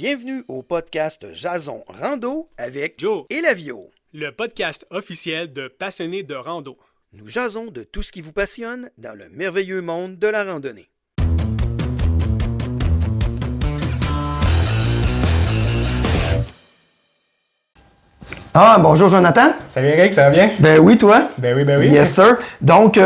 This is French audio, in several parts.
Bienvenue au podcast Jason Rando avec Joe et Lavio, le podcast officiel de passionnés de rando. Nous jasons de tout ce qui vous passionne dans le merveilleux monde de la randonnée. Ah, bonjour Jonathan. Salut Eric, ça va bien? Ben oui, toi? Ben oui. Yes, sir. Donc,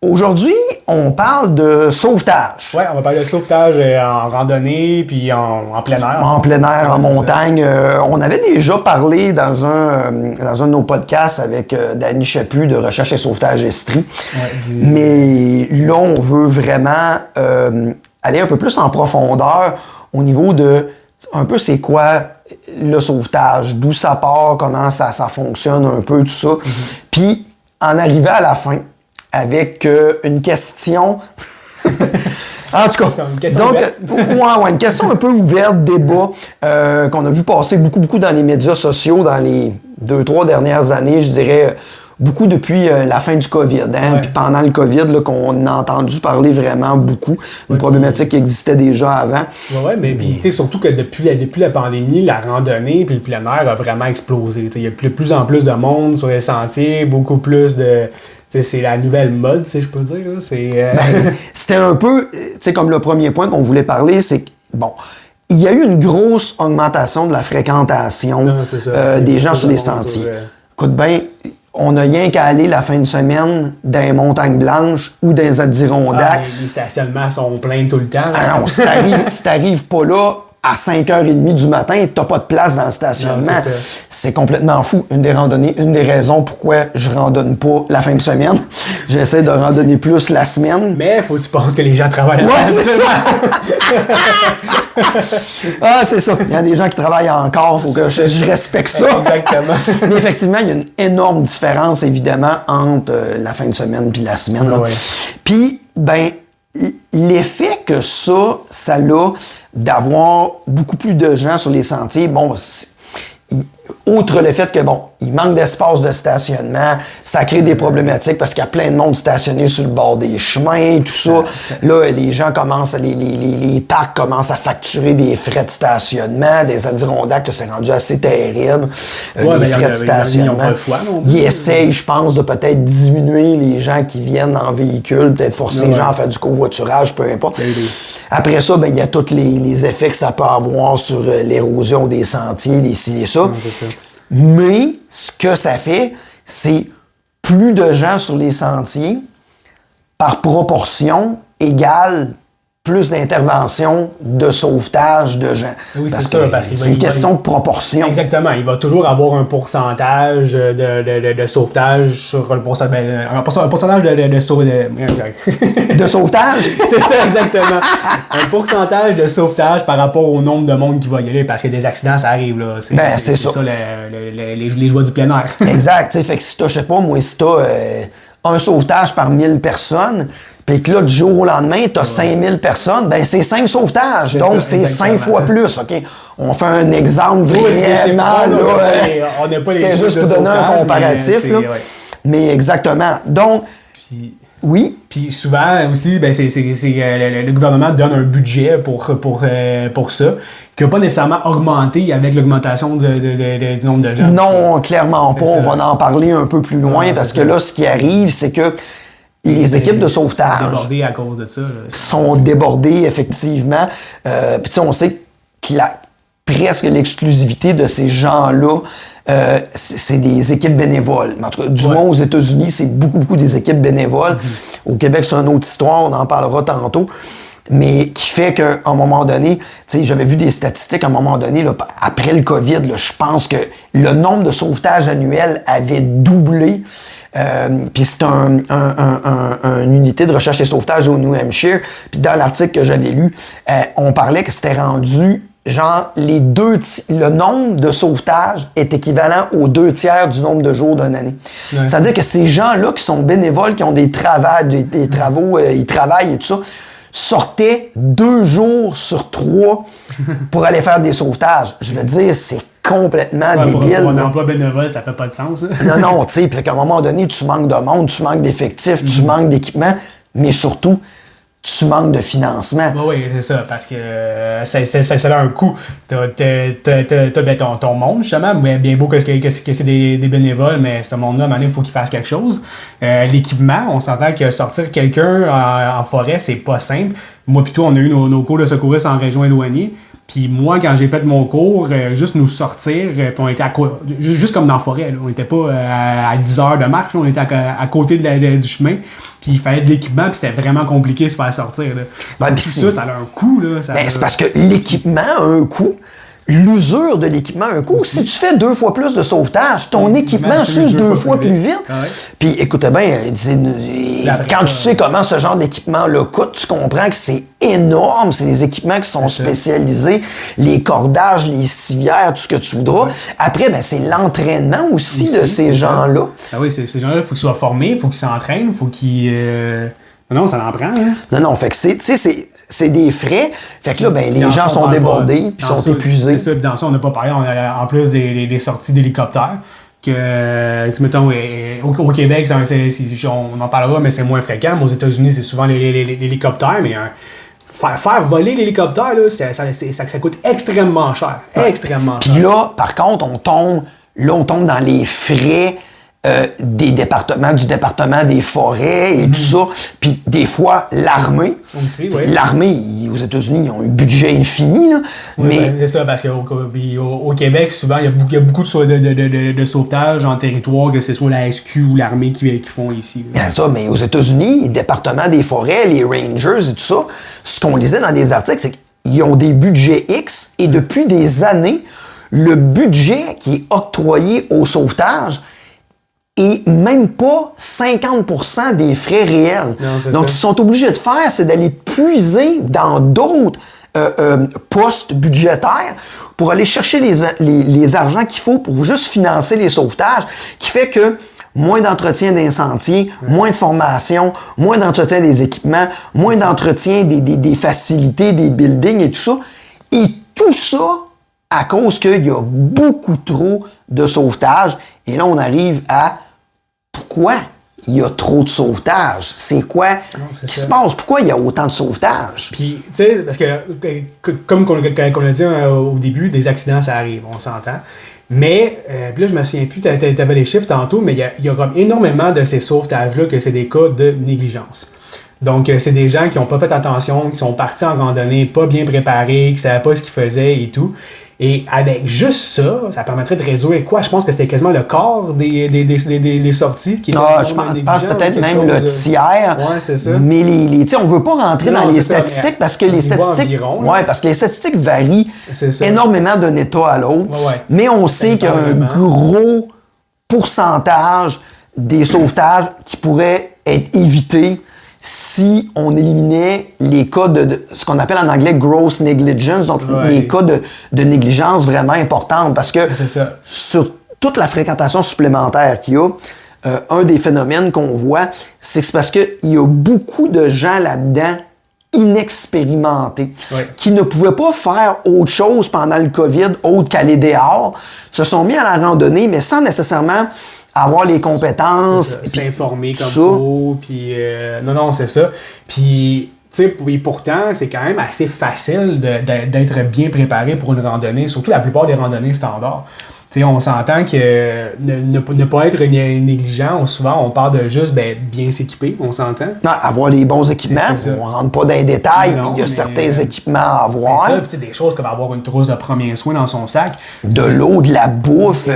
aujourd'hui, on parle de sauvetage. Ouais, on va parler de sauvetage en randonnée puis en plein air. En plein air, en montagne. On avait déjà parlé dans un de nos podcasts avec Danny Chaput de Recherche et Sauvetage Estrie. Ouais, mais là, on veut vraiment aller un peu plus en profondeur au niveau de un peu c'est quoi le sauvetage, d'où ça part, comment ça fonctionne un peu, tout ça. Mm-hmm. Puis, en arriver à la fin avec une question... En tout cas, une question un peu ouverte, débat, qu'on a vu passer beaucoup dans les médias sociaux dans les 2-3 dernières années, je dirais, beaucoup depuis la fin du COVID. Hein? Ouais. Puis pendant le COVID, là, qu'on a entendu parler vraiment beaucoup, une problématique qui existait déjà avant. Ouais, mais tu sais, surtout que depuis la pandémie, la randonnée puis le plein air a vraiment explosé. Il y a de plus en plus de monde sur les sentiers, beaucoup plus de... c'est la nouvelle mode, si je peux dire. Là. C'était un peu, comme le premier point qu'on voulait parler, c'est que, bon, il y a eu une grosse augmentation de la fréquentation des gens sur les sentiers. Écoute bien, on n'a rien qu'à aller la fin de semaine dans les Montagnes Blanches ou dans les Adirondacks. Les stationnements sont pleins tout le temps. Ah non, si t'arrives pas là à 5h30 du matin, t'as pas de place dans le stationnement. Non, c'est complètement fou. Une des randonnées, une des raisons pourquoi je randonne pas la fin de semaine. J'essaie de randonner plus la semaine. Mais faut que tu penses que les gens travaillent la fin de semaine. Ah, c'est ça. Il y a des gens qui travaillent encore, faut que je respecte ça. Exactement. Mais effectivement, il y a une énorme différence, évidemment, entre la fin de semaine puis la semaine. Ouais. Puis, l'effet que ça a d'avoir beaucoup plus de gens sur les sentiers, outre le fait que, il manque d'espace de stationnement, ça crée des problématiques parce qu'il y a plein de monde stationné sur le bord des chemins, tout ça. Là, les gens commencent, les parcs commencent à facturer des frais de stationnement, des Adirondacks, que c'est rendu assez terrible, des frais de stationnement. Ils essayent, je pense, de peut-être diminuer les gens qui viennent en véhicule, peut-être forcer les gens à faire du covoiturage, peu importe. Après ça, il y a tous les effets que ça peut avoir sur l'érosion des sentiers, les ci et ça. Mais ce que ça fait, c'est plus de gens sur les sentiers, par proportion égale plus d'intervention de sauvetage de gens. Oui, c'est sûr. Parce que c'est une question de proportion. Exactement. Il va toujours avoir un pourcentage de sauvetage sur le pourcentage. Un pourcentage de sauvetage? C'est ça, exactement. Un pourcentage de sauvetage par rapport au nombre de monde qui va y aller. Parce que des accidents, ça arrive. Là. C'est ça les joies du plein air. Exact. Fait que si t'as, si t'as un sauvetage par 1000 personnes, puis que là, du jour au lendemain, tu as 5000 personnes, c'est 5 sauvetages. Donc, c'est 5 fois plus. OK? On fait un exemple vraiment. On n'a pas c'était juste pour donner un comparatif. Mais exactement. Donc, oui. Puis souvent aussi, le gouvernement donne un budget pour ça, qui n'a pas nécessairement augmenté avec l'augmentation du nombre de gens. Non, clairement pas. On va en parler un peu plus loin parce que là, ce qui arrive, c'est que les équipes de sauvetage sont débordées à cause de ça. Sont débordées, effectivement. Puis on sait que presque l'exclusivité de ces gens-là, c'est des équipes bénévoles. En tout cas, du moins aux États-Unis, c'est beaucoup des équipes bénévoles. Au Québec, c'est une autre histoire, on en parlera tantôt. Mais qui fait qu'à un moment donné, j'avais vu des statistiques à un moment donné, là, après le COVID, là, je pense que le nombre de sauvetages annuels avait doublé. Puis c'est une unité de recherche et sauvetage au New Hampshire. Puis dans l'article que j'avais lu, on parlait que c'était rendu le nombre de sauvetages est équivalent aux 2/3 du nombre de jours d'une année. Ouais. C'est-à-dire que ces gens-là qui sont bénévoles, qui ont des travaux, ils travaillent et tout ça, sortaient 2 jours sur 3 pour aller faire des sauvetages. Je veux dire, c'est complètement débile. Pour un emploi bénévole, ça fait pas de sens. Non, tu sais, puis qu'à un moment donné, tu manques de monde, tu manques d'effectifs, tu manques d'équipement, mais surtout, tu manques de financement. Oui, c'est ça, parce que ça a un coût. T'as ton monde, justement, bien beau que c'est des bénévoles, mais ce monde-là, à un moment donné, il faut qu'il fasse quelque chose. L'équipement, on s'entend que sortir quelqu'un en forêt, c'est pas simple. Moi, plutôt, on a eu nos cours de secouristes en région éloignée. Puis moi, quand j'ai fait mon cours, juste nous sortir, puis on était juste comme dans la forêt. Là. On n'était pas à 10 heures de marche, là. On était à côté du chemin. Puis il fallait de l'équipement, puis c'était vraiment compliqué de se faire sortir. Là. Ben, puis ça a un coût. Là, c'est parce que l'équipement a un coût. L'usure de l'équipement a un coût. Si tu fais 2 fois plus de sauvetage, ton équipement s'use 2 fois plus vite. Ah ouais. Puis écoute bien, quand tu sais comment ce genre d'équipement-là coûte, tu comprends que c'est énorme. C'est des équipements qui sont spécialisés. Les cordages, les civières, tout ce que tu voudras. Ouais. Après, c'est l'entraînement aussi de ces gens-là. Ah oui, ces gens-là, il faut qu'ils soient formés, il faut qu'ils s'entraînent, il faut qu'ils... Non, ça en prend. Hein? Non, fait que c'est des frais. Fait que là, les gens sont débordés puis sont épuisés. C'est ça, puis dans ça, on n'a pas parlé, en plus des sorties d'hélicoptères. Que, mettons, au Québec, on en parlera, mais c'est moins fréquent. Mais aux États-Unis, c'est souvent l'hélicoptère, mais faire voler l'hélicoptère, là, ça coûte extrêmement cher. Ouais. Extrêmement cher. Puis là, par contre, on tombe dans les frais du département des forêts et tout ça. Puis des fois, l'armée. Aussi, oui. L'armée, aux États-Unis, ils ont un budget infini. Là, oui, mais c'est ça, parce qu'au Québec, souvent, il y a beaucoup de sauvetage en territoire, que ce soit la SQ ou l'armée qui font ici. Bien ça, mais aux États-Unis, le département des forêts, les Rangers et tout ça, ce qu'on lisait dans des articles, c'est qu'ils ont des budgets X et depuis des années, le budget qui est octroyé au sauvetage et même pas 50% des frais réels. Non, donc, ce qu'ils sont obligés de faire, c'est d'aller puiser dans d'autres postes budgétaires pour aller chercher les argents qu'il faut pour juste financer les sauvetages, qui fait que moins d'entretien d'un sentier, moins de formation, moins d'entretien des équipements, moins d'entretien des facilités, des buildings et tout ça. Et tout ça à cause qu'il y a beaucoup trop de sauvetage. Et là, on arrive à pourquoi il y a trop de sauvetage? C'est quoi qui se passe? Pourquoi il y a autant de sauvetage? Puis, tu sais, parce que, comme on l'a dit au début, des accidents, ça arrive, on s'entend. Mais, puis là, je me souviens plus, tu avais les chiffres tantôt, mais il y a comme énormément de ces sauvetages-là que c'est des cas de négligence. Donc, c'est des gens qui n'ont pas fait attention, qui sont partis en randonnée, pas bien préparés, qui ne savaient pas ce qu'ils faisaient et tout. Et avec juste ça permettrait de réduire quoi? Je pense que c'était quasiment le quart des sorties qui étaient je pense peut-être même le tiers. Ouais, c'est ça. Mais on veut pas rentrer dans les statistiques parce que les statistiques. Parce que les statistiques varient énormément d'un État à l'autre. Ouais. Mais on sait qu'il y a un gros pourcentage des sauvetages qui pourraient être évités si on éliminait les cas de ce qu'on appelle en anglais gross negligence, donc les cas de négligence vraiment importantes, parce que sur toute la fréquentation supplémentaire qu'il y a, un des phénomènes qu'on voit, c'est que c'est parce qu'il y a beaucoup de gens là-dedans inexpérimentés, qui ne pouvaient pas faire autre chose pendant le COVID, autre qu'aller dehors, se sont mis à la randonnée, mais sans nécessairement avoir les compétences. S'informer comme il faut. Puis, non, c'est ça. Puis, tu sais, et pourtant, c'est quand même assez facile d'être bien préparé pour une randonnée, surtout la plupart des randonnées standards. Tu sais, on s'entend que ne pas être négligent, souvent on parle de juste bien s'équiper, on s'entend. Non, avoir les bons équipements, on rentre pas dans les détails, mais il y a certains équipements à avoir. C'est ça, puis des choses comme avoir une trousse de premiers soins dans son sac. De l'eau, de la bouffe,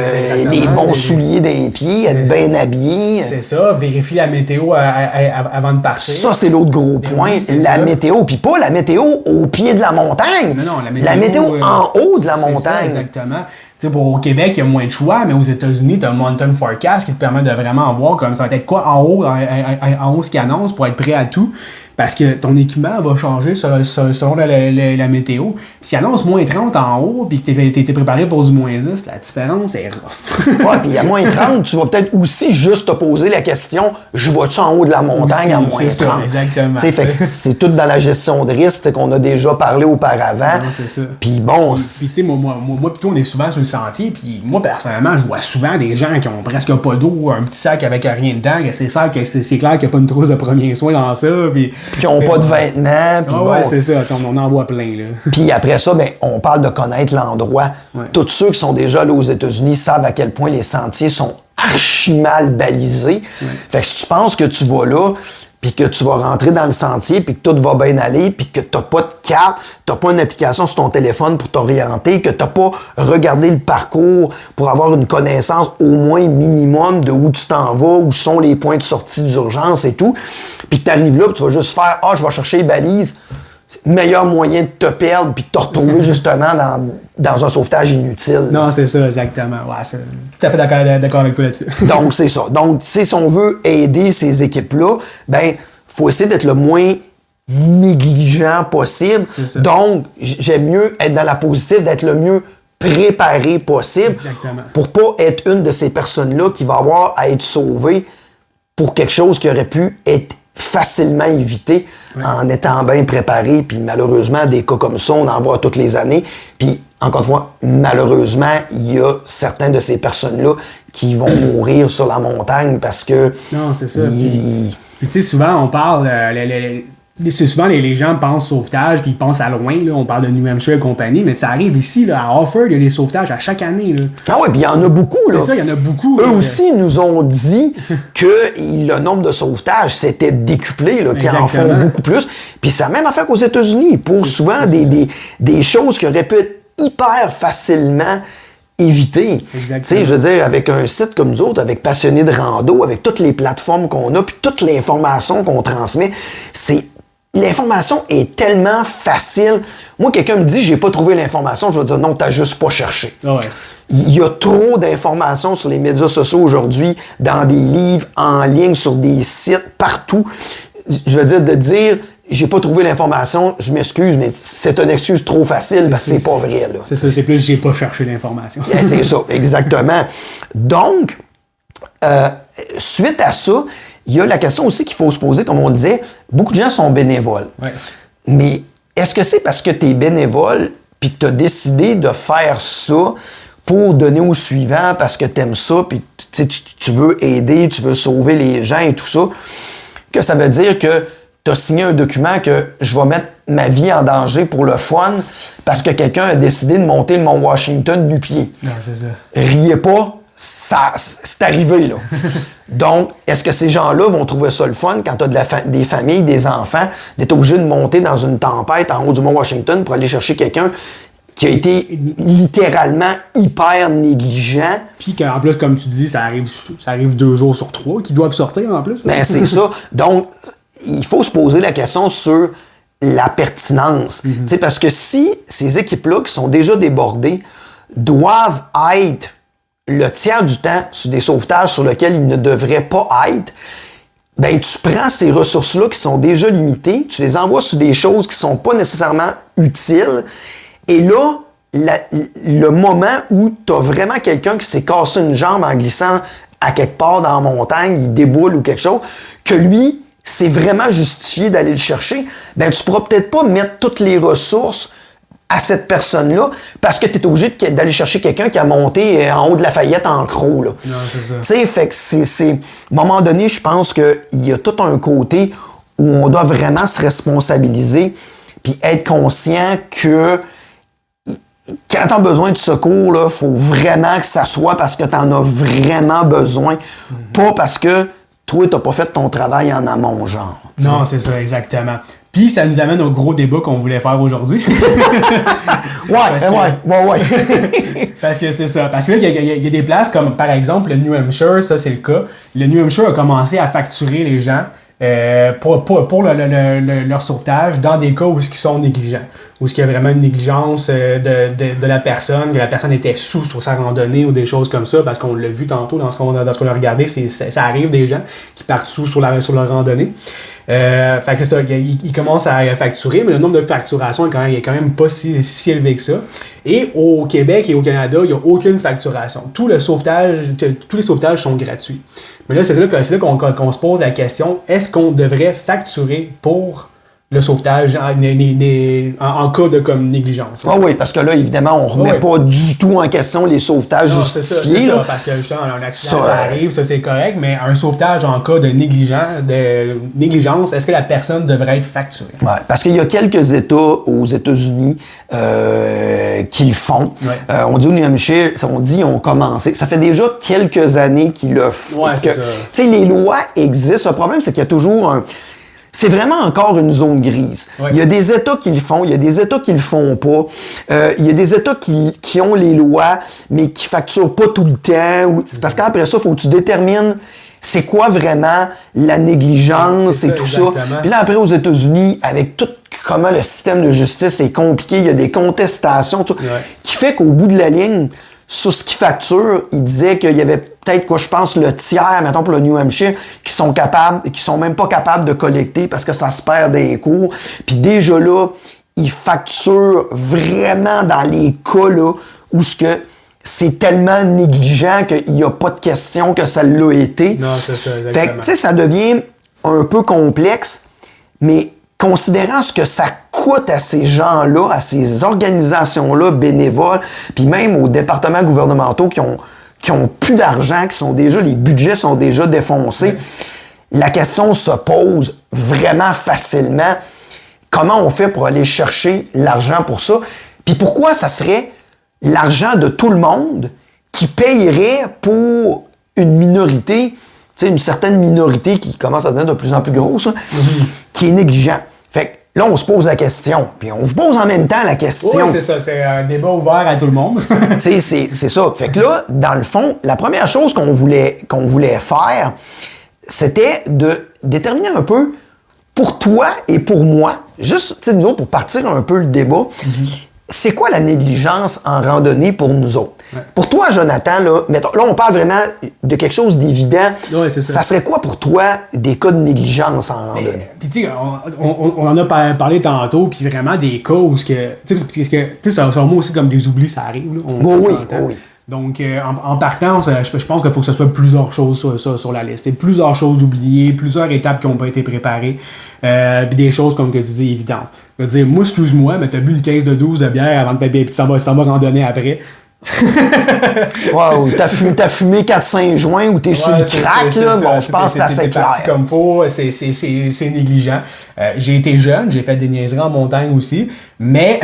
les bons souliers d'un pied, être bien habillé. C'est ça, vérifier la météo avant de partir. Ça, c'est l'autre gros point, la météo. Puis pas la météo au pied de la montagne. Non, la météo en haut de la montagne. Ça, exactement. Tu sais, au Québec, il y a moins de choix, mais aux États-Unis, tu as un Mountain Forecast qui te permet de vraiment voir comme ça va être quoi en haut ce qu'il annonce pour être prêt à tout. Parce que ton équipement va changer selon la météo. Puis s'il annonce moins 30 en haut, puis que tu es préparé pour du moins 10, la différence est rough. Ouais, puis à moins 30, tu vas peut-être aussi juste te poser la question, je vais-tu en haut de la montagne à moins 30? Ça, exactement. C'est tout dans la gestion de risque qu'on a déjà parlé auparavant. Non, c'est ça. Puis bon... Puis tu sais, moi plutôt, on est souvent sur le sentier, puis moi, personnellement, je vois souvent des gens qui ont presque pas d'eau, un petit sac avec rien dedans, c'est clair qu'il n'y a pas une trousse de premiers soins dans ça, puis puis qui n'ont pas de vêtements. Puis ouais, c'est ça, on en voit plein. Là. Puis après ça, ben, on parle de connaître l'endroit. Ouais. Tous ceux qui sont déjà allés aux États-Unis savent à quel point les sentiers sont archi mal balisés. Ouais. Fait que si tu penses que tu vas là, puis que tu vas rentrer dans le sentier, puis que tout va bien aller, puis que t'as pas de carte, t'as pas une application sur ton téléphone pour t'orienter, que t'as pas regardé le parcours pour avoir une connaissance au moins minimum de où tu t'en vas, où sont les points de sortie d'urgence et tout, puis que t'arrives là, puis tu vas juste faire « Ah, je vais chercher les balises », meilleur moyen de te perdre puis de te retrouver justement dans un sauvetage inutile. Non, c'est ça, exactement. Ouais, c'est tout à fait d'accord avec toi là-dessus. Donc, c'est ça. Donc, si on veut aider ces équipes-là, ben, faut essayer d'être le moins négligent possible. Donc, j'aime mieux être dans la positive, d'être le mieux préparé possible. Exactement. Pour pas être une de ces personnes-là qui va avoir à être sauvée pour quelque chose qui aurait pu être facilement évité en étant bien préparé. Puis malheureusement, des cas comme ça, on en voit toutes les années. Puis encore une fois, malheureusement, il y a certaines de ces personnes-là qui vont mourir sur la montagne parce que... Non, c'est ça. Puis tu sais, souvent, on parle... c'est souvent, les gens pensent sauvetage, puis ils pensent à loin. Là, on parle de New Hampshire et compagnie, mais ça arrive ici, là, à Offord, il y a des sauvetages à chaque année. Là. Ah ouais, puis il y en a beaucoup. C'est ça, il y en a beaucoup. Eux aussi nous ont dit que le nombre de sauvetages s'était décuplé, qu'ils en font beaucoup plus. Puis ça a même affaire qu'aux États-Unis, pour souvent des choses qui auraient pu être hyper facilement éviter. Tu sais, je veux dire, avec un site comme nous autres, avec Passionnés de rando, avec toutes les plateformes qu'on a, puis toute l'information qu'on transmet, l'information est tellement facile. Moi, quelqu'un me dit, j'ai pas trouvé l'information, je vais dire non, t'as juste pas cherché. Ouais. Il y a trop d'informations sur les médias sociaux aujourd'hui, dans des livres, en ligne, sur des sites, partout. Je veux dire, de dire, j'ai pas trouvé l'information, je m'excuse, mais c'est une excuse trop facile parce que c'est pas vrai, là. C'est ça, c'est plus, j'ai pas cherché l'information. C'est ça, exactement. Donc, suite à ça, il y a la question aussi qu'il faut se poser, comme on disait, beaucoup de gens sont bénévoles. Ouais. Mais est-ce que c'est parce que tu es bénévole puis que tu as décidé de faire ça pour donner au suivant parce que tu aimes ça puis tu veux aider, tu veux sauver les gens et tout ça, que ça veut dire que tu as signé un document que je vais mettre ma vie en danger pour le fun parce que quelqu'un a décidé de monter le Mont Washington du pied. Non, c'est ça. Riez pas. Ça, c'est arrivé, là. Donc, est-ce que ces gens-là vont trouver ça le fun quand tu as des familles, des enfants, d'être obligé de monter dans une tempête en haut du Mont Washington pour aller chercher quelqu'un qui a été littéralement hyper négligent? Puis qu'en plus, comme tu dis, ça arrive 2 jours sur 3 qui doivent sortir en plus. Ben, c'est ça. Donc, il faut se poser la question sur la pertinence. Tu sais, parce que si ces équipes-là qui sont déjà débordées doivent être le tiers du temps sur des sauvetages sur lesquels ils ne devraient pas être, ben tu prends ces ressources-là qui sont déjà limitées, tu les envoies sur des choses qui sont pas nécessairement utiles, et là, le moment où tu as vraiment quelqu'un qui s'est cassé une jambe en glissant à quelque part dans la montagne, il déboule ou quelque chose, que lui, c'est vraiment justifié d'aller le chercher, ben tu pourras peut-être pas mettre toutes les ressources à cette personne-là, parce que tu es obligé d'aller chercher quelqu'un qui a monté en haut de Lafayette en croc, là. Non, c'est ça. Tu sais, fait que c'est... À un moment donné, je pense qu'il y a tout un côté où on doit vraiment se responsabiliser puis être conscient que quand tu as besoin de secours, il faut vraiment que ça soit parce que tu en as vraiment besoin, pas parce que toi, tu n'as pas fait ton travail en amont, genre. T'sais. Non, c'est ça, exactement. Puis ça nous amène au gros débat qu'on voulait faire aujourd'hui. Ouais. Parce que c'est ça. Parce que là, il y a des places comme, par exemple, le New Hampshire, ça c'est le cas. Le New Hampshire a commencé à facturer les gens pour leur sauvetage dans des cas où ils sont négligents. Où il y a vraiment une négligence de la personne, que la personne était sous sur sa randonnée ou des choses comme ça, parce qu'on l'a vu tantôt dans ce qu'on a regardé, ça arrive des gens qui partent sous sur leur randonnée. Fait que c'est ça, ils commencent à facturer, mais le nombre de facturations est quand même pas si élevé que ça. Et au Québec et au Canada, il n'y a aucune facturation. Tous les sauvetages sont gratuits. Mais là, c'est là qu'on se pose la question, est-ce qu'on devrait facturer pour le sauvetage en cas de comme négligence. Ah oui, parce que là, évidemment, on remet pas du tout en question les sauvetages justifiés. C'est ça, parce que justement, un accident, ça arrive, ça c'est correct, mais un sauvetage en cas de négligence, est-ce que la personne devrait être facturée? Ouais, parce qu'il y a quelques États aux États-Unis qui le font. Ouais. On dit au New Hampshire, ils ont commencé. Ça fait déjà quelques années qu'ils le font. Ouais, c'est ça. Tu sais, les lois existent. Le problème, c'est qu'il y a toujours un... C'est vraiment encore une zone grise. Ouais. Il y a des États qui le font, il y a des États qui le font pas. Il y a des États qui ont les lois, mais qui facturent pas tout le temps. Parce qu'après ça, il faut que tu détermines c'est quoi vraiment la négligence et tout exactement. ça. Puis là, après, aux États-Unis, avec tout comment le système de justice est compliqué, il y a des contestations, tout, qui fait qu'au bout de la ligne, sur ce qu'ils facturent, il disait qu'il y avait peut-être, quoi, je pense, le tiers, mettons, pour le New Hampshire, qui sont même pas capables de collecter parce que ça se perd des cours. Puis déjà là, ils facturent vraiment dans les cas là où c'est tellement négligent qu'il n'y a pas de question que ça l'a été. Non, c'est ça, exactement. Fait que, tu sais, ça devient un peu complexe, mais considérant ce que ça coûte à ces gens-là, à ces organisations-là bénévoles, puis même aux départements gouvernementaux qui ont plus d'argent, les budgets sont déjà défoncés, la question se pose vraiment facilement. Comment on fait pour aller chercher l'argent pour ça? Puis pourquoi ça serait l'argent de tout le monde qui payerait pour une minorité, tu sais, une certaine minorité qui commence à devenir de plus en plus grosse, qui est négligent. Fait que là, on se pose la question. Puis on vous pose en même temps la question. Oui, c'est ça. C'est un débat ouvert à tout le monde. Tu sais, c'est ça. Fait que là, dans le fond, la première chose qu'on voulait faire, c'était de déterminer un peu, pour toi et pour moi, juste, tu sais, nous autres, pour partir un peu le débat, c'est quoi la négligence en randonnée pour nous autres? Ouais. Pour toi, Jonathan, là, mettons, là, on parle vraiment de quelque chose d'évident. Ouais, c'est ça. Ça serait quoi pour toi des cas de négligence en randonnée? Puis tu sais, on en a parlé tantôt, puis vraiment des cas où tu sais, ça moi aussi comme des oublis, ça arrive. Là, oui. Donc, en partant, je pense qu'il faut que ce soit plusieurs choses sur la liste. Et plusieurs choses oubliées, plusieurs étapes qui n'ont pas été préparées, puis des choses, comme que tu dis, évidentes. Je veux dire, moi, excuse-moi, mais t'as bu une caisse de 12 de bière avant de payer, puis ça va randonner après. Wow, t'as fumé 4-5 joints ou t'es sur le crack, là. Bon, je pense que c'est assez clair. Comme faut, c'est négligent. J'ai été jeune, j'ai fait des niaiseries en montagne aussi, mais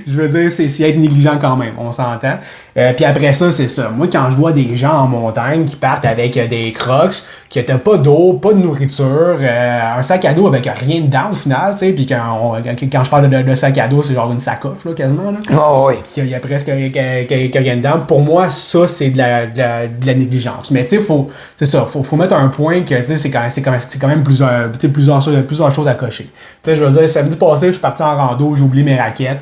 je veux dire, c'est être négligent quand même, on s'entend. Puis après ça, c'est ça. Moi, quand je vois des gens en montagne qui partent avec des crocs, qui n'ont pas d'eau, pas de nourriture, un sac à dos avec rien dedans au final, tu sais, puis quand je parle de sac à dos, c'est genre une sacoche, là, quasiment, là. Oh, oui. Il y a presque rien dedans. Pour moi, ça, c'est de la négligence. Mais tu sais, faut mettre un point que, tu sais, c'est quand même plusieurs choses à cocher. Tu sais, je veux dire, samedi passé, je suis parti en rando, j'ai oublié mes raquettes.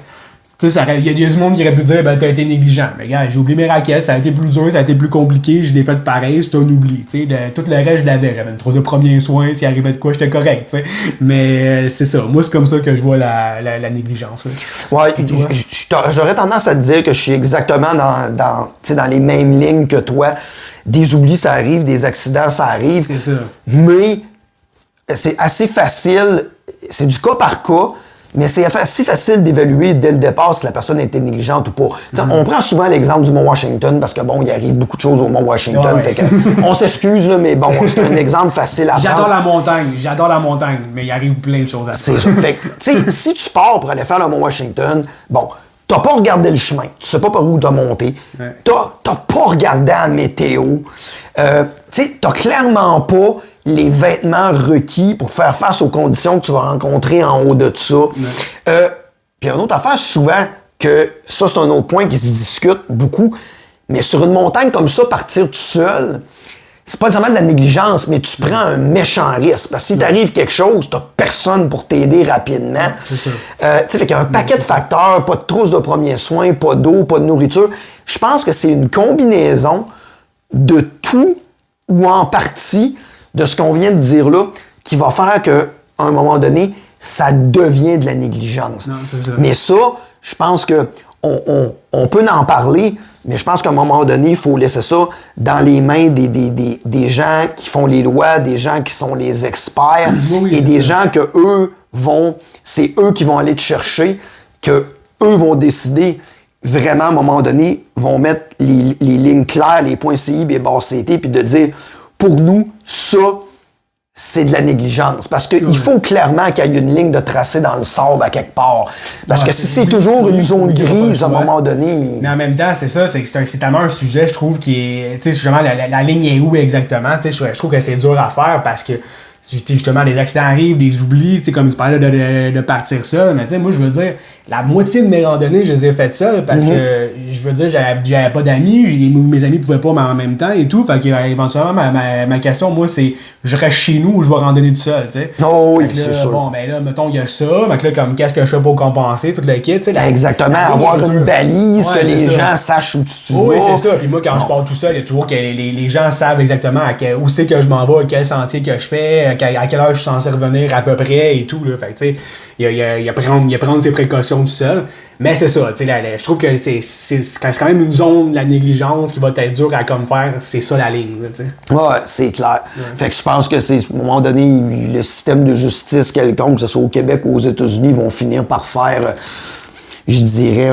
Tu sais, il y a du monde qui aurait pu dire, ben, t'as été négligent. Mais gars, j'ai oublié mes raquettes, ça a été plus dur, ça a été plus compliqué, je l'ai fait pareil, c'est un oubli. Tu sais, tout le reste, je l'avais. J'avais une trousse de premiers soins, s'il arrivait de quoi, j'étais correct. Tu sais. Mais c'est ça. Moi, c'est comme ça que je vois la négligence. Là. Ouais, j'aurais tendance à te dire que je suis exactement dans les mêmes lignes que toi. Des oublis, ça arrive, des accidents, ça arrive. C'est ça. Mais c'est assez facile, c'est du cas par cas, mais c'est assez facile d'évaluer dès le départ si la personne a été négligente ou pas. On prend souvent l'exemple du Mont-Washington parce que bon, il arrive beaucoup de choses au Mont-Washington. Ouais. Fait que, on s'excuse, là, mais bon, c'est un exemple facile à prendre. J'adore la montagne, mais il arrive plein de choses à faire. C'est ça. Fait que, tu sais, si tu pars pour aller faire le Mont-Washington, bon, t'as pas regardé le chemin, tu sais pas par où t'as monté, t'as pas regardé la météo, tu sais, t'as clairement pas les vêtements requis pour faire face aux conditions que tu vas rencontrer en haut de ça. Puis une autre affaire, souvent, que ça, c'est un autre point qui se discute beaucoup, mais sur une montagne comme ça, partir tout seul, c'est pas nécessairement de la négligence, mais tu prends un méchant risque. Parce que si t'arrive quelque chose, t'as personne pour t'aider rapidement. C'est ça. Tu sais, fait qu'il y a un paquet de facteurs, pas de trousse de premiers soins, pas d'eau, pas de nourriture. Je pense que c'est une combinaison de tout ou en partie de ce qu'on vient de dire là, qui va faire qu'à un moment donné, ça devient de la négligence. Non, c'est ça. Mais ça, je pense que on peut en parler, mais je pense qu'à un moment donné, il faut laisser ça dans les mains des gens qui font les lois, des gens qui sont les experts, et des gens que c'est eux qui vont aller te chercher, que eux vont décider vraiment, à un moment donné, vont mettre les lignes claires, les points CI, les barres CT, puis de dire, pour nous, ça, c'est de la négligence. Parce qu'il faut clairement qu'il y ait une ligne de tracé dans le sable à quelque part. Parce que si c'est toujours une zone grise, à un moment donné... Mais en même temps, c'est ça, c'est tellement un sujet, je trouve, qui est... Tu sais, justement, la ligne est où exactement? Tu sais, je trouve que c'est dur à faire parce que justement, les accidents arrivent, des oublis, tu sais, comme tu parlais de partir seul, mais tu sais, moi, je veux dire, la moitié de mes randonnées, je les ai faites seules parce que, je veux dire, j'avais pas d'amis, mes amis pouvaient pas, mais en même temps et tout, fait que, éventuellement, ma question, moi, c'est, je reste chez nous ou je vais randonner tout seul, tu sais. Oh oui, c'est sûr. Bon, ben là, mettons, il y a ça, mais là, comme, qu'est-ce que je fais pour compenser, toute la kit, tu sais. Exactement, avoir une balise, que les gens sachent où tu vas. Oui, c'est ça, puis moi, quand je pars tout seul, il y a toujours que les gens savent exactement où c'est que je m'en vais, quel sentier que je fais, à quelle heure je suis censé revenir à peu près et tout, là. Fait que, tu sais, il y a prendre ses précautions tout seul. Mais c'est ça, tu sais, je trouve que c'est quand même une zone de la négligence qui va être dure à comme faire, c'est ça la ligne, tu sais. Ouais, c'est clair. Ouais. Fait que je pense que c'est, à un moment donné, le système de justice quelconque, que ce soit au Québec ou aux États-Unis, vont finir par faire, je dirais,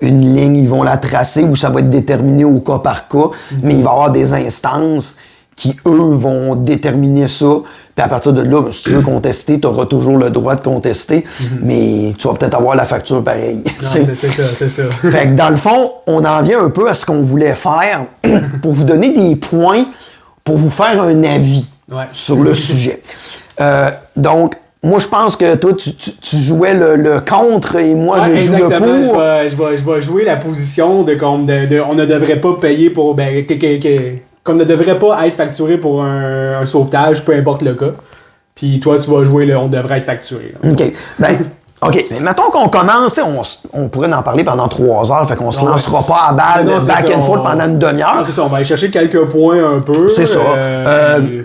une ligne, ils vont la tracer où ça va être déterminé au cas par cas, mais il va y avoir des instances qui, eux, vont déterminer ça. Puis à partir de là, si tu veux contester, tu auras toujours le droit de contester, mais tu vas peut-être avoir la facture pareille. C'est ça. Fait que dans le fond, on en vient un peu à ce qu'on voulait faire pour vous donner des points, pour vous faire un avis sur le sujet. Donc, moi, je pense que toi, tu jouais le contre et moi, je joue le pour. Je vais jouer la position de on ne devrait pas payer pour... qu'on ne devrait pas être facturé pour un sauvetage, peu importe le cas. Puis toi, tu vas jouer on devrait être facturé. Là. OK. OK, mais mettons qu'on commence, on pourrait en parler pendant 3 heures, fait qu'on se lancera pas à balle back and forth pendant une demi-heure. Non, c'est ça, on va aller chercher quelques points un peu. C'est ça.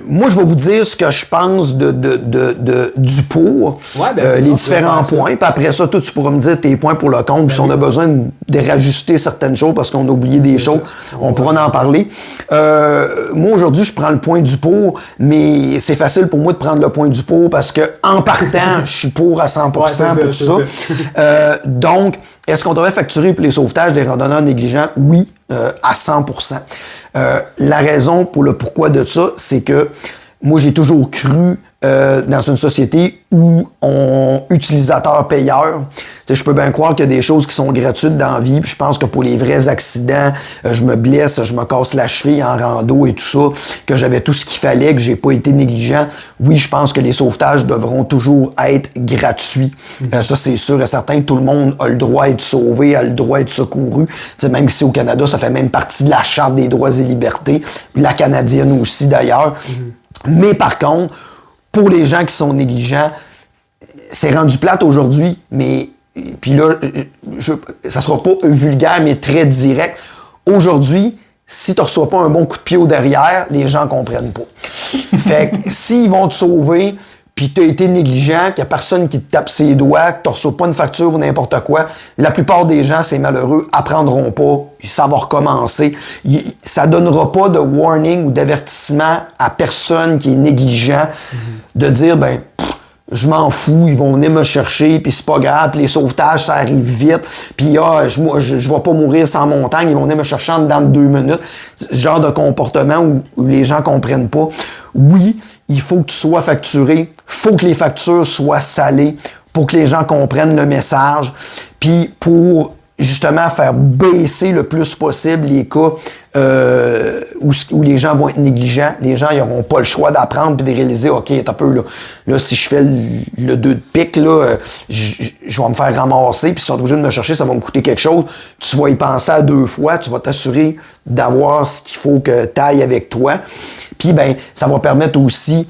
Moi, je vais vous dire ce que je pense du pour, les différents points, puis après ça, toi, tu pourras me dire tes points pour le contre, puis si on a besoin de rajouter certaines choses parce qu'on a oublié des choses, on pourra en parler. Moi, aujourd'hui, je prends le point du pour, mais c'est facile pour moi de prendre le point du pour parce que en partant, je suis pour à 100%. Pour ça. Donc, est-ce qu'on devrait facturer pour les sauvetages des randonneurs négligents? Oui, à 100%. La raison pour le pourquoi de ça, c'est que moi, j'ai toujours cru dans une société où utilisateur-payeur. Je peux bien croire qu'il y a des choses qui sont gratuites dans la vie. Puis je pense que pour les vrais accidents, je me blesse, je me casse la cheville en rando et tout ça, que j'avais tout ce qu'il fallait, que j'ai pas été négligent. Oui, je pense que les sauvetages devront toujours être gratuits. Ça, c'est sûr et certain. Tout le monde a le droit d'être sauvé, a le droit d'être secouru. T'sais, même ici au Canada, ça fait même partie de la Charte des droits et libertés. La canadienne aussi, d'ailleurs. Mais par contre, pour les gens qui sont négligents, c'est rendu plate aujourd'hui, mais puis là, ça sera pas vulgaire, mais très direct. Aujourd'hui, si tu reçois pas un bon coup de pied au derrière, les gens comprennent pas. Fait que s'ils vont te sauver, puis tu as été négligent, qu'il n'y a personne qui te tape ses doigts, que tu ne reçois pas une facture ou n'importe quoi, la plupart des gens, c'est malheureux, apprendront pas, ça va recommencer. Ça donnera pas de warning ou d'avertissement à personne qui est négligent de dire, je m'en fous, ils vont venir me chercher, puis c'est pas grave, puis les sauvetages, ça arrive vite, puis je vais pas mourir sans montagne, ils vont venir me chercher en dedans de 2 minutes. Ce genre de comportement où les gens comprennent pas. Oui, il faut que tu sois facturé, faut que les factures soient salées pour que les gens comprennent le message, puis pour justement faire baisser le plus possible les cas où les gens vont être négligents. Les gens, ils n'auront pas le choix d'apprendre puis de réaliser, OK, t'as peu là, si je fais le 2 de pique, là, je vais me faire ramasser, puis si on est obligé de me chercher, ça va me coûter quelque chose. Tu vas y penser à 2 fois, tu vas t'assurer d'avoir ce qu'il faut que tu ailles avec toi. Puis, ça va permettre aussi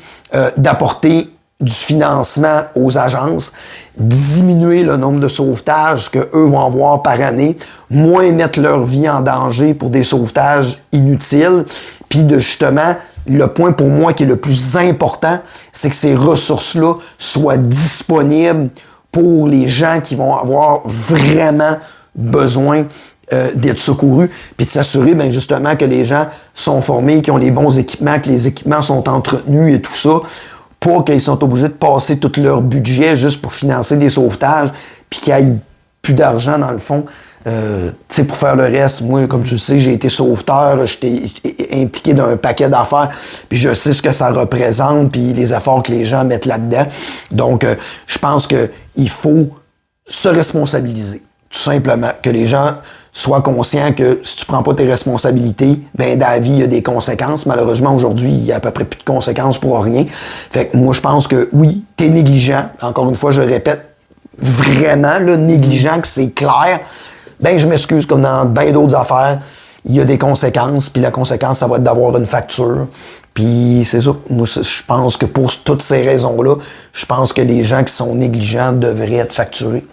d'apporter du financement aux agences, diminuer le nombre de sauvetages qu'eux vont avoir par année, moins mettre leur vie en danger pour des sauvetages inutiles, puis de justement, le point pour moi qui est le plus important, c'est que ces ressources-là soient disponibles pour les gens qui vont avoir vraiment besoin d'être secourus, puis de s'assurer ben, justement que les gens sont formés, qu'ils ont les bons équipements, que les équipements sont entretenus et tout ça, pas qu'ils sont obligés de passer tout leur budget juste pour financer des sauvetages, puis qu'il n'y ait plus d'argent dans le fond. Tu sais, pour faire le reste, moi, comme tu le sais, j'ai été sauveteur, j'étais impliqué dans un paquet d'affaires, puis je sais ce que ça représente, puis les efforts que les gens mettent là-dedans. Donc, je pense qu'il faut se responsabiliser, tout simplement, que les gens sois conscient que si tu prends pas tes responsabilités, ben dans la vie, il y a des conséquences. Malheureusement, aujourd'hui, il y a à peu près plus de conséquences pour rien. Fait que moi, je pense que oui, t'es négligent. Encore une fois, je le répète, vraiment, là, négligent, que c'est clair. Ben, je m'excuse, comme dans bien d'autres affaires, il y a des conséquences, puis la conséquence, ça va être d'avoir une facture. Puis c'est ça. Moi, je pense que pour toutes ces raisons-là, je pense que les gens qui sont négligents devraient être facturés.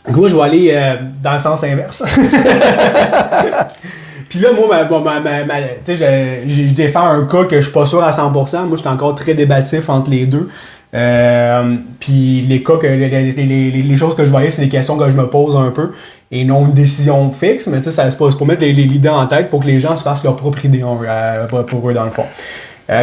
Moi, je vais aller dans le sens inverse. Puis là, moi, tu sais, je défends un cas que je suis pas sûr à 100%. Moi, je suis encore très débatif entre les deux. Puis les cas les choses que je voyais, c'est des questions que je me pose un peu et non une décision fixe, mais tu sais, c'est pour mettre l'idée en tête pour que les gens se fassent leur propre idée pour eux dans le fond.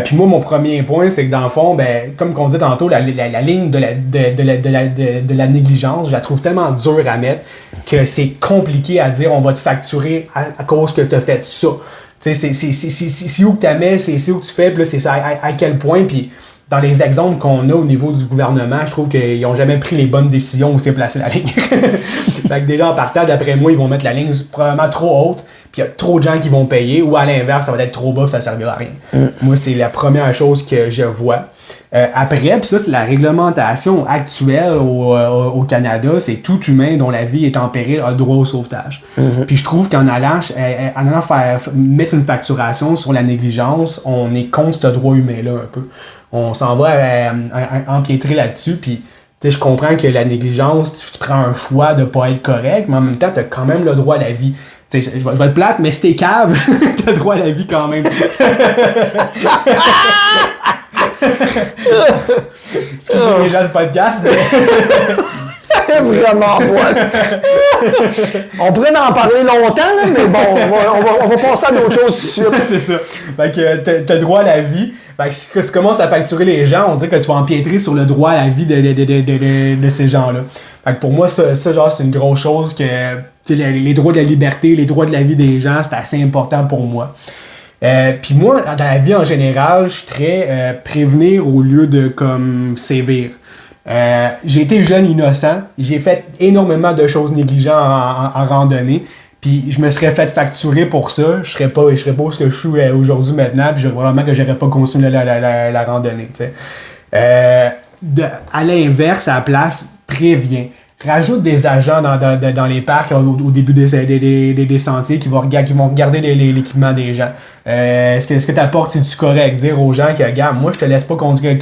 Puis moi, mon premier point, c'est que dans le fond, ben, comme on dit tantôt, la ligne de la négligence, je la trouve tellement dure à mettre que c'est compliqué à dire on va te facturer à cause que tu as fait ça. Tu sais, c'est où que tu mets, c'est où que tu fais, puis là, c'est ça, à quel point, puis dans les exemples qu'on a au niveau du gouvernement, je trouve qu'ils n'ont jamais pris les bonnes décisions où c'est placé la ligne. Fait que déjà, en partant, d'après moi, ils vont mettre la ligne probablement trop haute, puis il y a trop de gens qui vont payer, ou à l'inverse, ça va être trop bas, puis ça ne servira à rien. Moi, c'est la première chose que je vois. Après, puis ça, c'est la réglementation actuelle au Canada, c'est tout humain dont la vie est en péril a droit au sauvetage. Puis je trouve qu'en allant mettre une facturation sur la négligence, on est contre ce droit humain-là un peu. On s'en va empiétrer là-dessus, puis tu sais, je comprends que la négligence, tu prends un choix de pas être correct, mais en même temps, tu as quand même le droit à la vie. Tu sais, je vais le plate, mais si t'es cave, t'as le droit à la vie quand même. Excusez les gens du podcast, mais... Vraiment, voilà. On pourrait en parler longtemps, là, mais bon, on va passer à d'autres choses tout de suite. C'est ça. Fait que t'as droit à la vie. Fait que si tu commences à facturer les gens, on dirait que tu vas empiétrer sur le droit à la vie de ces gens-là. Fait que pour moi, ça genre, c'est une grosse chose que les droits de la liberté, les droits de la vie des gens, c'est assez important pour moi. Puis moi, dans la vie en général, je suis très prévenir au lieu de comme sévir. J'ai été jeune innocent, j'ai fait énormément de choses négligentes en randonnée, puis je me serais fait facturer pour ça, je serais pas où ce que je suis aujourd'hui maintenant, puis probablement que j'aurais pas continué la randonnée. À l'inverse, à la place, préviens. Rajoute des agents dans les parcs au début des sentiers qui vont regarder l'équipement des gens. Est-ce que tu apportes, c'est-tu correct? Dire aux gens que, regarde, moi, je te laisse pas continuer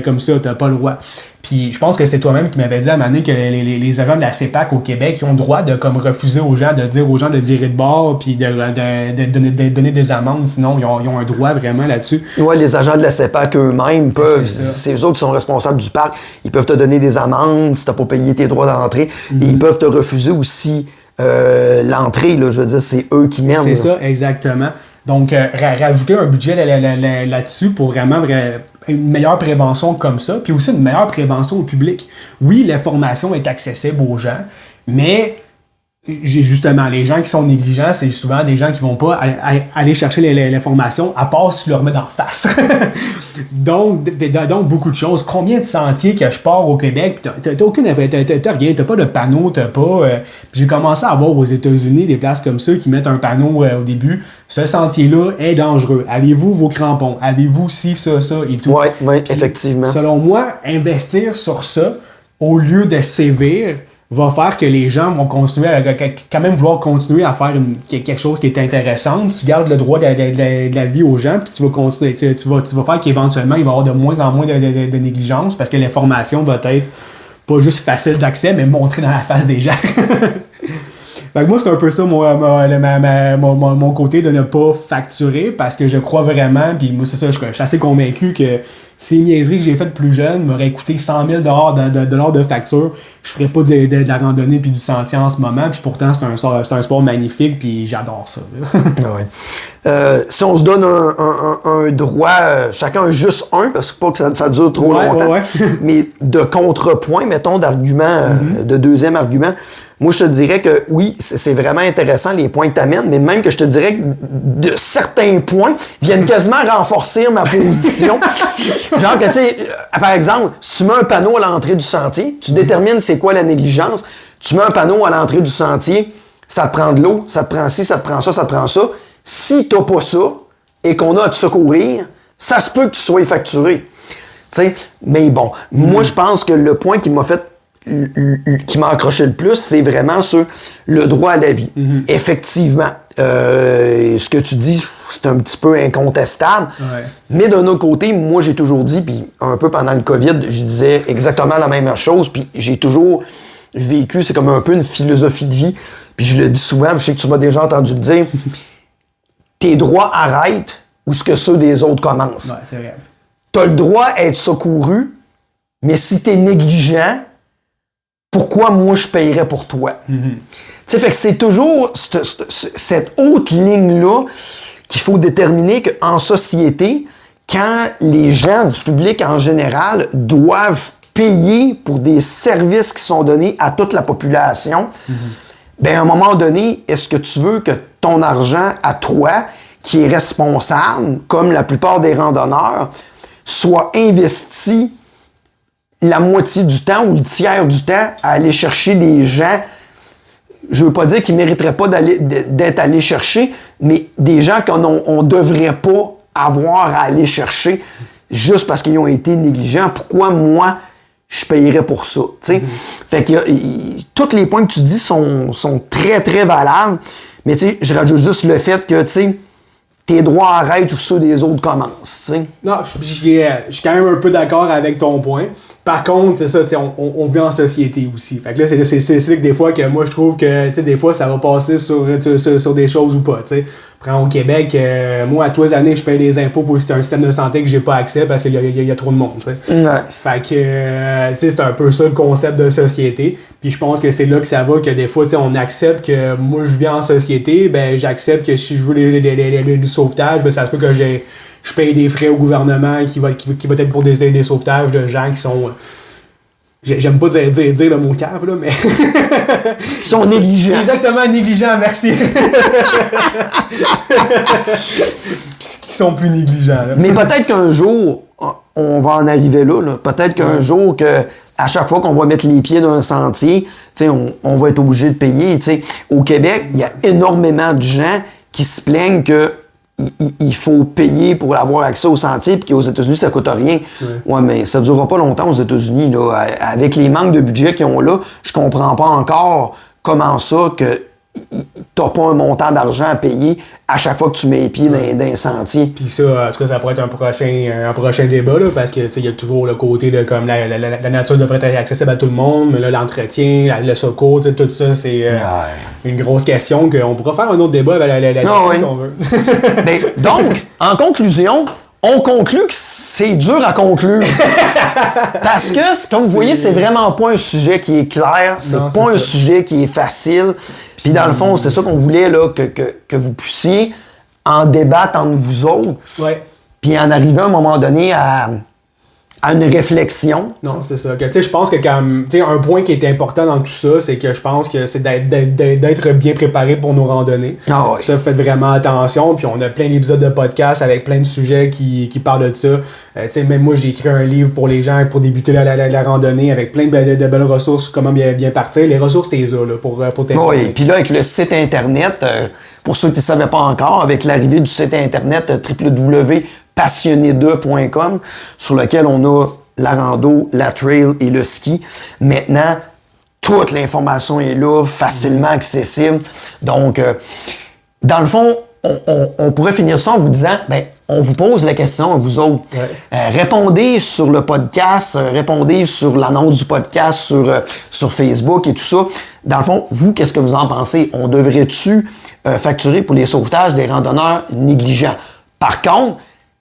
comme ça, t'as pas le droit. Puis je pense que c'est toi-même qui m'avais dit à un moment donné que les agents de la CEPAC au Québec, ils ont le droit de comme refuser aux gens, de dire aux gens de virer de bord, puis de donner des amendes, sinon ils ont un droit vraiment là-dessus. Ouais, les agents de la CEPAC eux-mêmes peuvent, c'est eux autres qui sont responsables du parc, ils peuvent te donner des amendes si t'as pas payé tes droits d'entrée, et ils peuvent te refuser aussi l'entrée, là, je veux dire, c'est eux qui mènent. C'est ça, exactement. Donc, rajouter un budget là-dessus pour vraiment une meilleure prévention comme ça, puis aussi une meilleure prévention au public. Oui, l'information est accessible aux gens, mais justement, les gens qui sont négligents, c'est souvent des gens qui vont pas aller chercher l'information, à part si tu leur mets d'en face. donc, beaucoup de choses. Combien de sentiers que je pars au Québec, t'as rien, t'as pas de panneau, t'as pas... j'ai commencé à voir aux États-Unis des places comme ça qui mettent un panneau au début. Ce sentier-là est dangereux. Avez-vous vos crampons? Avez-vous ci, ça et tout? Oui, effectivement. Selon moi, investir sur ça, au lieu de sévir, va faire que les gens vont continuer quand même vouloir continuer à faire quelque chose qui est intéressant. Tu gardes le droit de la vie aux gens, puis tu vas continuer. Tu vas faire qu'éventuellement, il va y avoir de moins en moins de négligence parce que l'information va être pas juste facile d'accès, mais montrée dans la face des gens. Fait que moi, c'est un peu ça mon côté de ne pas facturer parce que je crois vraiment, puis moi, c'est ça, je suis assez convaincu que si les niaiseries que j'ai faites plus jeune m'auraient coûté 100 000 de facture, je ferais pas de la randonnée puis du sentier en ce moment. Puis pourtant, c'est un sport magnifique, puis j'adore ça. Si on se donne un droit, chacun juste un, parce que pas que ça dure trop longtemps, mais de contrepoint, mettons, d'argument, de deuxième argument, moi, je te dirais que oui, c'est vraiment intéressant les points que tu amènes, mais même que je te dirais que de certains points viennent quasiment renforcer ma position. Genre que, tu sais, par exemple, si tu mets un panneau à l'entrée du sentier, tu détermines c'est quoi la négligence, tu mets un panneau à l'entrée du sentier, ça te prend de l'eau, ça te prend ci, ça te prend ça, ça te prend ça. Si t'as pas ça, et qu'on a à te secourir, ça se peut que tu sois facturé. T'sais, mais bon, moi, je pense que le point qui m'a fait qui m'a accroché le plus, c'est vraiment sur le droit à la vie. Effectivement, ce que tu dis, c'est un petit peu incontestable. Mais d'un autre côté, moi, j'ai toujours dit, puis un peu pendant le COVID, je disais exactement la même chose, puis j'ai toujours vécu, c'est comme un peu une philosophie de vie, puis je le dis souvent, je sais que tu m'as déjà entendu le dire, tes droits arrêtent où ce que ceux des autres commencent. Ouais, c'est vrai. T'as le droit à être secouru, mais si t'es négligent, pourquoi moi je payerais pour toi? Tu sais, fait que c'est toujours cette haute ligne-là qu'il faut déterminer qu'en société, quand les gens du public en général doivent payer pour des services qui sont donnés à toute la population, ben à un moment donné, est-ce que tu veux que ton argent à toi, qui est responsable, comme la plupart des randonneurs, soit investi la moitié du temps ou le tiers du temps à aller chercher des gens, je veux pas dire qu'ils mériteraient pas d'être allés chercher, mais des gens qu'on devrait pas avoir à aller chercher juste parce qu'ils ont été négligents. Pourquoi moi, je payerais pour ça? Fait que tous les points que tu dis sont très, très valables, mais je rajoute juste le fait que, tes droits arrêtent où ceux des autres commencent, t'sais. Non, je suis quand même un peu d'accord avec ton point. Par contre, c'est ça, on vit en société aussi. Fait que là, c'est que des fois que moi je trouve que des fois ça va passer sur des choses ou pas. T'sais. Prends au Québec, moi à tous les années je paye des impôts pour un système de santé que j'ai pas accès parce qu'il y a trop de monde. T'sais. Fait que c'est un peu ça le concept de société. Puis je pense que c'est là que ça va, que des fois on accepte que moi je vis en société, ben j'accepte que si je veux du sauvetage, ben ça se peut que je paye des frais au gouvernement qui va être pour des sauvetages de gens qui sont... J'aime pas dire le mot cave, là, mais... Qui sont négligents. Exactement, négligents, merci. Qui sont plus négligents. Là. Mais peut-être qu'un jour, on va en arriver là. Peut-être qu'un jour, à chaque fois qu'on va mettre les pieds dans un sentier, on va être obligé de payer. Au Québec, il y a énormément de gens qui se plaignent que il faut payer pour avoir accès au sentier, puis qu'aux États-Unis, ça coûte rien. Ouais, mais ça ne durera pas longtemps aux États-Unis. Là. Avec les manques de budget qu'ils ont là, je comprends pas encore comment ça que t'as pas un montant d'argent à payer à chaque fois que tu mets les pieds dans un sentier. Puis ça, en tout cas, ça pourrait être un prochain débat, là, parce que il y a toujours le côté de comme la nature devrait être accessible à tout le monde, mais là, l'entretien, le secours, tout ça, c'est une grosse question qu'on pourra faire un autre débat là-dessus si on veut. Ben, donc, en conclusion, on conclut que c'est dur à conclure. Parce que, comme vous voyez, c'est vraiment pas un sujet qui est clair. C'est pas un sujet qui est facile. Puis dans le fond, c'est ça qu'on voulait, là, que vous puissiez en débattre entre vous autres. Puis en arriver à un moment donné à une réflexion. Non, c'est ça. Je pense que un point qui est important dans tout ça, c'est que je pense que c'est d'être bien préparé pour nos randonnées. Ça, faites vraiment attention. Puis on a plein d'épisodes de podcasts avec plein de sujets qui parlent de ça. Même moi, j'ai écrit un livre pour les gens pour débuter la randonnée avec plein de belles ressources, comment bien partir. Les ressources, t'es là pour t'aider. Oui, puis là, avec le site Internet, pour ceux qui ne savaient pas encore, avec l'arrivée du site Internet www.passionné2.com, sur lequel on a la rando, la trail et le ski. Maintenant, toute l'information est là, facilement accessible. Donc, dans le fond, on pourrait finir ça en vous disant, on vous pose la question à vous autres. Répondez sur le podcast, répondez sur l'annonce du podcast sur Facebook et tout ça. Dans le fond, vous, qu'est-ce que vous en pensez? On devrait-tu facturer pour les sauvetages des randonneurs négligents? Par contre,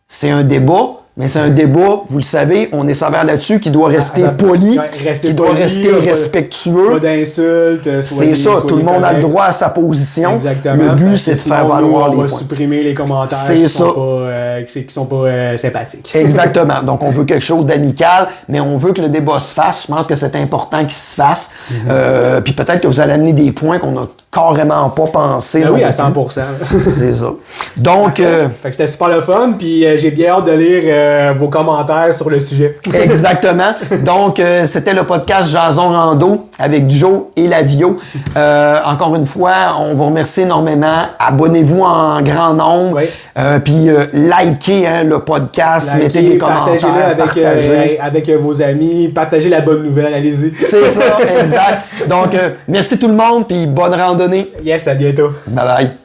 c'est un débat mais c'est un débat, vous le savez, on est sévère là-dessus, qui doit rester poli, qui doit rester respectueux. Pas d'insultes. C'est ça, tout le monde a le droit à sa position. Exactement. Le but, c'est de faire valoir les points. On va supprimer les commentaires qui sont pas sympathiques. Exactement. Donc, on veut quelque chose d'amical, mais on veut que le débat se fasse. Je pense que c'est important qu'il se fasse. Puis peut-être que vous allez amener des points qu'on n'a carrément pas pensé. Ben oui, à 100%. C'est ça. Donc... Fait que c'était super le fun, puis j'ai bien hâte de lire vos commentaires sur le sujet. Exactement. Donc, c'était le podcast Jason Rando avec Joe et Lavio. Encore une fois, on vous remercie énormément. Abonnez-vous en grand nombre. Oui. Puis likez le podcast, mettez des commentaires. Partagez-le avec vos amis. Partagez la bonne nouvelle, allez-y. C'est ça, exact. Donc, merci tout le monde, puis bonne randonnée. Yes, à bientôt. Bye bye.